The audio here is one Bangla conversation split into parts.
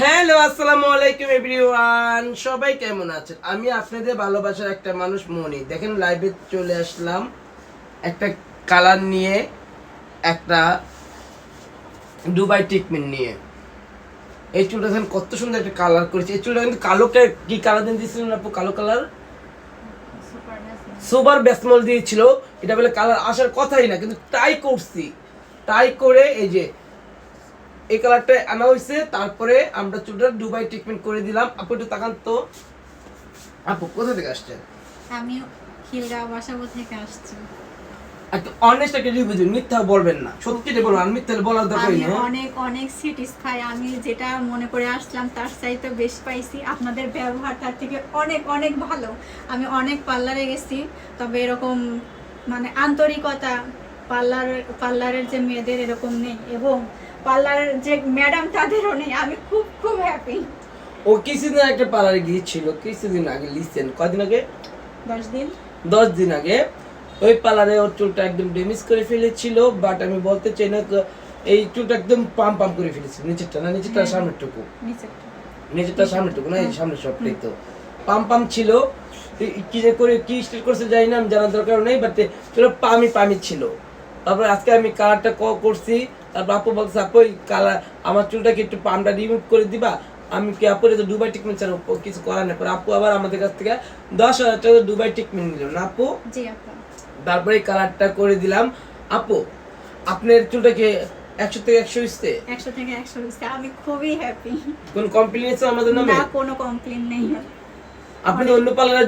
হ্যালো, আসসালামু আলাইকুম এভরিওয়ান, সবাই কেমন আছেন? আমি আপনাদের ভালোবাসার একটা মানুষ মনি। দেখেন লাইভে চলে আসলাম একটা কালার নিয়ে, একটা দুবাই ট্রিটমেন্ট নিয়ে। এই চুলটা দেখেন কত সুন্দর একটা কালার করেছে। এই চুলটা কিন্তু কালো, কি কালার দিয়েছিলেন আপু? কালো কালার সুপার বেসমল দিয়েছিল। এটা বলে কালার আসার কথাই না, কিন্তু ট্রাই করছি। ট্রাই করে এই যে এই কালারটা আনা হয়েছে। তারপরে আমরা চুলটা দুবাই ট্রিটমেন্ট করে দিলাম। আপু একটু তাকান তো। আপু কোথা থেকে আসছেন? আমি খিলগাঁও বাসাবো থেকে আসছি। একটা অনেস্ট একটা রিভিউ দিন, মিথ্যা বলবেন না, সত্যিটা বলবেন। আর মিথ্যা বলার দরকার আমি নেই। অনেক অনেক স্যাটিসফাই। আমি যেটা মনে করে আসলাম তার চাইতে বেশি পাইছি। আপনাদের ব্যবহার তার থেকে অনেক অনেক ভালো। আমি অনেক পার্লারে গেছি, তবে এরকম মানে আন্তরিকতা পার্লারের যে মেয়েদের এরকম নেই, এবং পার্লারের যে ম্যাডাম তাদেরও নেই। আমি খুব খুব হ্যাপি। ও কিছুদিন একটা পার্লারে গিয়েছিল, কিছুদিন আগে লিসেন, কয়দিন আগে? 10 দিন 10 দিন আগে। ওই পার্লারে ওর চুলটা একদম ড্যামেজ করে ফেলেছিল। বাট আমি বলতে চাই না, এই চুলটা একদম পাম পাম করে ফেলেছিল। নিচেরটা না, নিচেরটা সামনেরটুকু, নিচেরটা সামনেরটুকু না, এই সামনের সবটাই তো পাম পাম ছিল। কি যে করে কি স্টাইল করছে জানি না, আমি জানার দরকার নেই। বাট চলো পামি পামি ছিল। তারপরে আজকে আমি কালারটা করছি। তারপর আপু বলছে, আপু এই কালার আমার চুলটাকে একটু পামটা রিমুভ করে দিবা। আমি কি আপু এটা দুবাই ট্রিটমেন্ট ছাড়া কিছু করার না। পরে আপু আবার আমাদের কাছ থেকে 10,000 টাকা দুবাই ট্রিটমেন্ট নিল না আপু। জি আপা। তারপরে কালারটা করে দিলাম। আপু আপনার চুলটাকে 100 থেকে 100 হইছে? 100 থেকে 100 হইছে। আমি খুবই হ্যাপি। কোন কমপ্লেইন আছে আমাদের নামে? না, কোনো কমপ্লেইন নেই। আপনি তো অন্য পার্লারে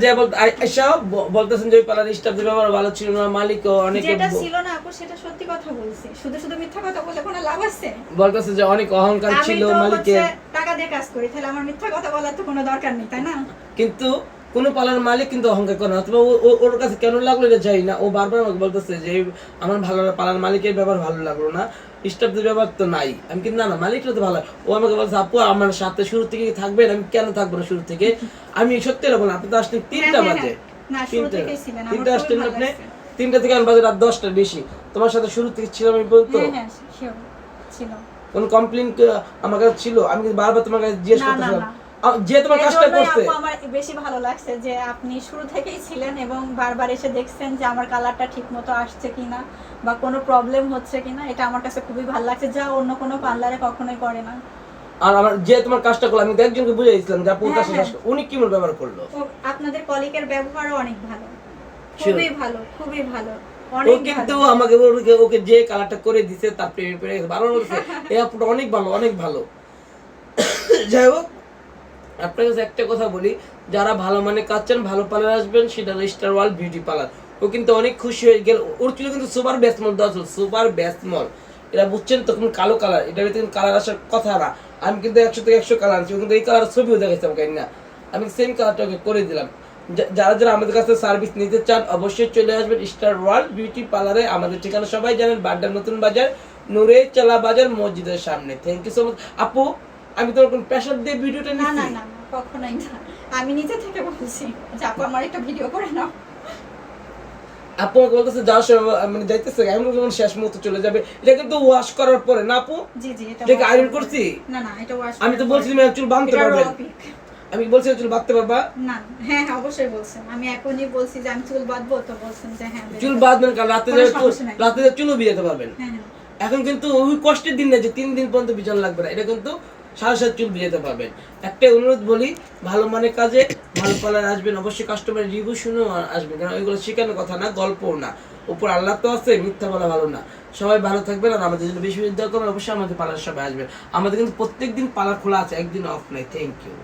যা বলতেছেন যে ওই পার্লারের স্টাফদের ব্যবহার ভালো ছিল না, মালিকও অনেকে যেটা ছিল না আপু, সেটা সত্যি কথা বলছি। শুধু শুধু মিথ্যা কথা বলে কোনো লাভ আছে? বলতেছে যে অনেক অহংকার ছিল মালিকের। আমি তো টাকা দিয়ে কাজ করি, তাহলে আমার মিথ্যা কথা বলার তো কোনো দরকার নেই, তাই না? কিন্তু কোন পার্লার মালিক কিন্তু অহংকার করে না। অথবা ওর কাছে কেন লাগলো এটা চাই না। ও বারবার আমাকে বলতেছে যে আমার ভালো পার্লার মালিকের ব্যবহার ভালো লাগলো না, স্টাফদের ব্যবহার তো নাই। আমি কিন্তু না, মালিকরা তো ভালো। ও আমাকে বলছে, আপু আমার সাথে শুরু থেকে থাকবেন। আমি কেন থাকবো না শুরু থেকে? আমি সত্যি বললাম, আপনি তো আসলেন 3টা বাজে। না, শুরু থেকেই ছিলেন। আমার 3টা আসলেন খুবই ভালো আপনি। লাগছে। 3টা থেকে আমি বাজে রাত 10টার বেশি তোমার সাথে শুরু থেকে ছিলাম। আমি বলতো হ্যাঁ শিওর ছিল। কোন কমপ্লেইন আমার কাছে ছিল? আমি কিন্তু বারবার তোমার কাছে জিজ্ঞেস না না করতেছিলাম না, যে তোমার কাজটা এজন্যই করছে। আপু আমার বেশি ভালো লাগছে যে আপনি শুরু থেকেই ছিলেন এবং বারবার এসে দেখছেন যে আমার কালারটা ঠিকমতো আসছে কিনা বা কোনো প্রবলেম হচ্ছে কিনা। এটা আমার কাছে খুবই ভালো লাগছে, যা অন্য কোনো পার্লারে কখনোই করে না। আর আমার যে তোমার কাজটা করলো, আমি তো একজনকে বুঝাইছিলাম যে আপু তার হ্যাঁ, সাথে উনি কি মনে ব্যবহার করলো। ও আপনাদের কলিগের ব্যবহারও অনেক ভালো, Sure. খুবই ভালো, খুবই ভালো, ও অনেক কিন্তু ভালো। আমাকে ওকে যে কালারটা করে দিছে তার প্রেমে পড়ে গেছে। বারবার বলছে এই আপুটা অনেক ভালো, অনেক ভালো। যাই হোক, আপনার কাছে একটা কথা বলি, যারা ভালো মানে কাজ চান, ভালো পার্লার আসবেন, সেটা স্টার ওয়ার্ল্ড বিউটি পার্লার। ও কিন্তু অনেক খুশি হয়ে গেল। ওর ছিল কিন্তু সুপার বেসমল দেওয়া ছিল, সুপার বেসমল। এটা বুঝছেন তখন কালো কালার, এটা কিন্তু কালার আসার কথা না। আমি কিন্তু 100 থেকে 100 কালার আনছি। ও কিন্তু এই কালার ছবিও দেখাইছে আমাকে না। আমি সেম কালারটাকে করে দিলাম। যারা যারা আমাদের কাছে সার্ভিস নিতে চান, অবশ্যই চলে আসবেন স্টার ওয়ার্ল্ড বিউটি পার্লারে। আমাদের ঠিকানা সবাই জানেন, বাড্ডা নতুন বাজার, নূরে চালা বাজার মসজিদের সামনে। থ্যাংক ইউ সো মাচ আপু। আমি তোমার কোন প্রেশার দিয়ে ভিডিওটা না না নিচ্ছি? না, কখনোই না। আমি নিজে থেকে বলছি যে আপু আমার একটা ভিডিও করে নাও। আপু আমাকে বলতেছে যাওয়ার সময় মানে যাইতেছে, এমন যখন শেষ মুহূর্তে চলে যাবে। এটা কিন্তু ওয়াশ করার পরে না আপু? জি জি, এটা দেখে আয়রন করছি। না না, এটা ওয়াশ। আমি তো বলছিলাম চুল বাঁধতে পারবেন। আমি বলছি চুল বাঁধতে পারবা না, হ্যাঁ হ্যাঁ অবশ্যই বলছেন। আমি এখনই বলছি যে আমি চুল বাঁধবো, তো বলছেন যে হ্যাঁ চুল বাঁধবেন, কারণ রাতে কোনো সমস্যা নাই। রাতে চুলও ভিজাতে পারবেন। হ্যাঁ হ্যাঁ। এখন কিন্তু ওই কষ্টের দিন না যে 3 দিন পর্যন্ত বিছানা লাগবে না। এটা কিন্তু সারা সারা চুল ভিজাতে পারবেন। একটা অনুরোধ বলি, ভালো মানে কাজে ভালো পার্লার আসবেন, অবশ্যই কাস্টমার রিভিউ শুনেও আসবেন, কারণ ওইগুলো শেখানোর কথা না, গল্পও না। উপর আল্লাহ তো আছে, মিথ্যা বলা ভালো না। সবাই ভালো থাকবেন, আর আমাদের জন্য বেশি বেশি দোয়া করবেন। অবশ্যই আমাদের পার্লার সবাই আসবেন। আমাদের কিন্তু প্রত্যেকদিন পার্লার খোলা আছে, একদিন অফ নাই। Thank you.